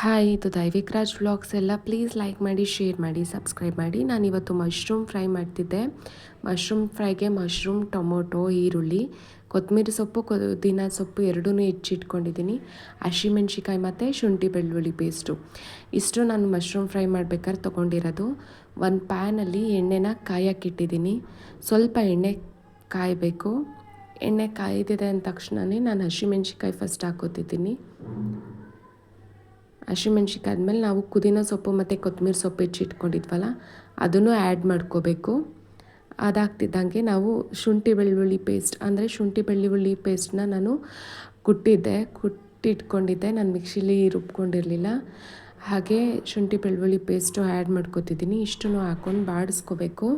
Hi, ಇದು Daivik Raj vlogs ಎಲ್ಲ. Please like ಮಾಡಿ, ಶೇರ್ ಮಾಡಿ, ಸಬ್ಸ್ಕ್ರೈಬ್ ಮಾಡಿ. ನಾನಿವತ್ತು ಮಶ್ರೂಮ್ ಫ್ರೈ ಮಾಡ್ತಿದ್ದೆ. ಮಶ್ರೂಮ್ ಫ್ರೈಗೆ ಮಶ್ರೂಮ್, ಟೊಮೊಟೊ, ಈರುಳ್ಳಿ, ಕೊತ್ತಂಬರಿ ಸೊಪ್ಪು, ಪುದೀನ ಸೊಪ್ಪು ಎರಡೂ ಹೆಚ್ಚಿಟ್ಕೊಂಡಿದ್ದೀನಿ. ಹಸಿಮೆಣ್ಸಿಕಾಯಿ ಮತ್ತು ಶುಂಠಿ ಬೆಳ್ಳುಳ್ಳಿ ಪೇಸ್ಟು ಇಷ್ಟು ನಾನು ಮಶ್ರೂಮ್ ಫ್ರೈ ಮಾಡ್ಬೇಕಾದ್ರೆ ತೊಗೊಂಡಿರೋದು. ಒಂದು ಪ್ಯಾನಲ್ಲಿ ಎಣ್ಣೆನ ಕಾಯಕ್ಕಿಟ್ಟಿದ್ದೀನಿ. ಸ್ವಲ್ಪ ಎಣ್ಣೆ ಕಾಯಬೇಕು. ಎಣ್ಣೆ ಕಾಯ್ದಿದೆ ಅಂದ ತಕ್ಷಣವೇ ನಾನು ಹಸಿಮೆಣ್ಸಿಕಾಯಿ ಫಸ್ಟ್ ಹಾಕೋತಿದ್ದೀನಿ. ಹಸಿಮೆಣ್ಸಿಕಾಯಿ ಆದಮೇಲೆ ನಾವು ಪುದೀನ ಸೊಪ್ಪು ಮತ್ತು ಕೊತ್ತಂಬರಿ ಸೊಪ್ಪು ಹೆಚ್ಚಿಟ್ಕೊಂಡಿದ್ವಲ್ಲ ಅದನ್ನು ಆ್ಯಡ್ ಮಾಡ್ಕೋಬೇಕು. ಅದಾಗ್ತಿದ್ದಂಗೆ ನಾವು ಶುಂಠಿ ಬೆಳ್ಳುಳ್ಳಿ ಪೇಸ್ಟ್ನ ನಾನು ಕುಟ್ಟಿಟ್ಕೊಂಡಿದ್ದೆ. ನಾನು ಮಿಕ್ಸಿಲಿ ರುಬ್ಕೊಂಡಿರಲಿಲ್ಲ. ಹಾಗೆ ಶುಂಠಿ ಬೆಳ್ಳುಳ್ಳಿ ಪೇಸ್ಟು ಆ್ಯಡ್ ಮಾಡ್ಕೋತಿದ್ದೀನಿ. ಇಷ್ಟನ್ನು ಹಾಕ್ಕೊಂಡು ಬಾಡಿಸ್ಕೋಬೇಕು.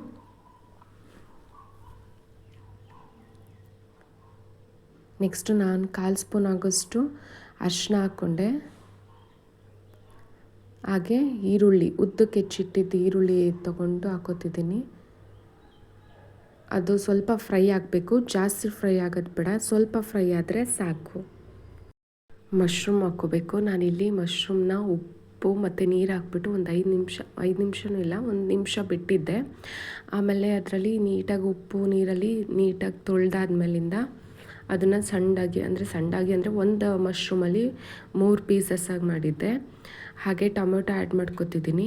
ನೆಕ್ಸ್ಟು ನಾನು 1/4 ಸ್ಪೂನ್ ಆಗೋಷ್ಟು ಅರಿಶಿನ ಹಾಕ್ಕೊಂಡೆ. ಹಾಗೆ ಈರುಳ್ಳಿ, ಉದ್ದಕ್ಕೆ ಹೆಚ್ಚಿಟ್ಟಿದ್ದು ಈರುಳ್ಳಿ ತೊಗೊಂಡು ಹಾಕೋತಿದ್ದೀನಿ. ಅದು ಸ್ವಲ್ಪ ಫ್ರೈ ಆಗಬೇಕು, ಜಾಸ್ತಿ ಫ್ರೈ ಆಗೋದು ಬೇಡ, ಸ್ವಲ್ಪ ಫ್ರೈ ಆದರೆ ಸಾಕು. ಮಶ್ರೂಮ್ ಹಾಕ್ಕೋಬೇಕು. ನಾನಿಲ್ಲಿ ಮಶ್ರೂಮ್ನ ಉಪ್ಪು ಮತ್ತು ನೀರು ಹಾಕ್ಬಿಟ್ಟು ಒಂದು 5 ನಿಮಿಷನೂ ಇಲ್ಲ, 1 ನಿಮಿಷ ಬಿಟ್ಟಿದ್ದೆ. ಆಮೇಲೆ ಅದರಲ್ಲಿ ನೀಟಾಗಿ ಉಪ್ಪು ನೀರಲ್ಲಿ ನೀಟಾಗಿ ತೊಳೆದಾದ್ಮೇಲಿಂದ ಅದನ್ನು ಸಣ್ಣದಾಗಿ ಅಂದರೆ ಒಂದು ಮಶ್ರೂಮಲ್ಲಿ 3 ಪೀಸಸ್ ಆಗಿ ಮಾಡಿದ್ದೆ. ಹಾಗೆ ಟೊಮೊಟೊ ಆ್ಯಡ್ ಮಾಡ್ಕೊತಿದ್ದೀನಿ.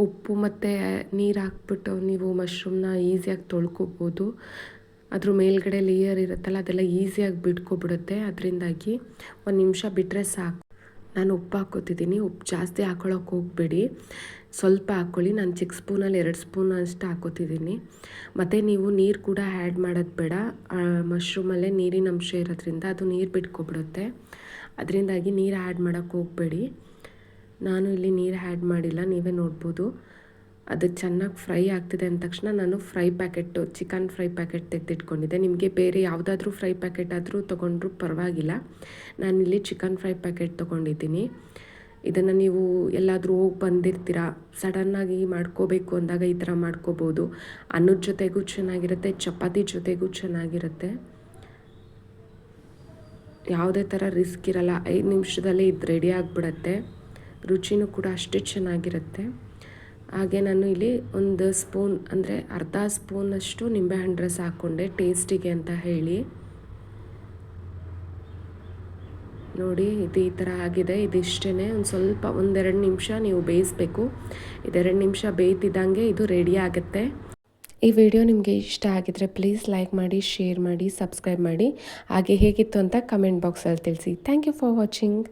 ಉಪ್ಪು ಮತ್ತು ನೀರು ಹಾಕ್ಬಿಟ್ಟು ನೀವು ಮಶ್ರೂಮ್ನ ಈಸಿಯಾಗಿ ತೊಳ್ಕೊಬೋದು. ಅದ್ರ ಮೇಲ್ಗಡೆ ಲೇಯರ್ ಇರುತ್ತಲ್ಲ ಅದೆಲ್ಲ ಈಸಿಯಾಗಿ ಬಿಟ್ಕೊಬಿಡುತ್ತೆ. ಅದರಿಂದಾಗಿ 1 ನಿಮಿಷ ಬಿಟ್ಟರೆ ಸಾಕು. ನಾನು ಉಪ್ಪು ಹಾಕ್ಕೋತಿದ್ದೀನಿ. ಉಪ್ಪು ಜಾಸ್ತಿ ಹಾಕ್ಕೊಳ್ಳೋಕೆ ಹೋಗಬೇಡಿ, ಸ್ವಲ್ಪ ಹಾಕ್ಕೊಳ್ಳಿ. ನಾನು ಚಿಕ್ಕ ಸ್ಪೂನಲ್ಲಿ 2 ಸ್ಪೂನ್ ಅಷ್ಟು ಹಾಕ್ಕೋತಿದ್ದೀನಿ. ಮತ್ತು ನೀವು ನೀರು ಕೂಡ ಆ್ಯಡ್ ಮಾಡೋದು ಬೇಡ. ಮಶ್ರೂಮಲ್ಲೇ ನೀರಿನ ಅಂಶ ಇರೋದ್ರಿಂದ ಅದು ನೀರು ಬಿಟ್ಕೊಬಿಡುತ್ತೆ. ಅದರಿಂದಾಗಿ ನೀರು ಆ್ಯಡ್ ಮಾಡೋಕ್ಕೆ ಹೋಗಬೇಡಿ. ನಾನು ಇಲ್ಲಿ ನೀರು ಆ್ಯಡ್ ಮಾಡಿಲ್ಲ, ನೀವೇ ನೋಡ್ಬೋದು. ಅದು ಚೆನ್ನಾಗಿ ಫ್ರೈ ಆಗ್ತಿದೆ ಅಂದ ತಕ್ಷಣ ನಾನು ಚಿಕನ್ ಫ್ರೈ ಪ್ಯಾಕೆಟ್ ತೆಗೆದಿಟ್ಕೊಂಡಿದ್ದೆ. ನಿಮಗೆ ಬೇರೆ ಯಾವುದಾದ್ರೂ ಫ್ರೈ ಪ್ಯಾಕೆಟ್ ಆದರೂ ತೊಗೊಂಡ್ರೂ ಪರವಾಗಿಲ್ಲ. ನಾನಿಲ್ಲಿ ಚಿಕನ್ ಫ್ರೈ ಪ್ಯಾಕೆಟ್ ತೊಗೊಂಡಿದ್ದೀನಿ. ಇದನ್ನು ನೀವು ಎಲ್ಲಾದರೂ ಹೋಗಿ ಬಂದಿರ್ತೀರ, ಸಡನ್ನಾಗಿ ಮಾಡ್ಕೋಬೇಕು ಅಂದಾಗ ಈ ಥರ ಮಾಡ್ಕೋಬೋದು. ಅನ್ನದ ಜೊತೆಗೂ ಚೆನ್ನಾಗಿರುತ್ತೆ, ಚಪಾತಿ ಜೊತೆಗೂ ಚೆನ್ನಾಗಿರುತ್ತೆ. ಯಾವುದೇ ಥರ ರಿಸ್ಕ್ ಇರಲ್ಲ. 5 ನಿಮಿಷದಲ್ಲಿ ಇದು ರೆಡಿ ಆಗಿಬಿಡತ್ತೆ. ರುಚಿನೂ ಕೂಡ ಅಷ್ಟೇ ಚೆನ್ನಾಗಿರುತ್ತೆ. ಹಾಗೆ ನಾನು ಇಲ್ಲಿ 1 ಸ್ಪೂನ್ ಅಂದರೆ ಅರ್ಧ ಸ್ಪೂನಷ್ಟು ನಿಂಬೆಹಣ್ಣು ರಸ ಹಾಕ್ಕೊಂಡೆ ಟೇಸ್ಟಿಗೆ ಅಂತ ಹೇಳಿ. ನೋಡಿ, ಇದು ಈ ಥರ ಆಗಿದೆ. ಇದಿಷ್ಟೇ. ಸ್ವಲ್ಪ 1-2 ನಿಮಿಷ ನೀವು ಬೇಯಿಸಬೇಕು. 2 ನಿಮಿಷ ಬೇಯ್ತಿದ್ದಂಗೆ ಇದು ರೆಡಿ ಆಗುತ್ತೆ. ಈ ವಿಡಿಯೋ ನಿಮಗೆ ಇಷ್ಟ ಆಗಿದ್ರೆ ಪ್ಲೀಸ್ ಲೈಕ್ ಮಾಡಿ, ಶೇರ್ ಮಾಡಿ, ಸಬ್ಸ್ಕ್ರೈಬ್ ಮಾಡಿ. ಹಾಗೆ ಹೇಗಿತ್ತು ಅಂತ ಕಮೆಂಟ್ ಬಾಕ್ಸಲ್ಲಿ ತಿಳಿಸಿ. Thank you for watching.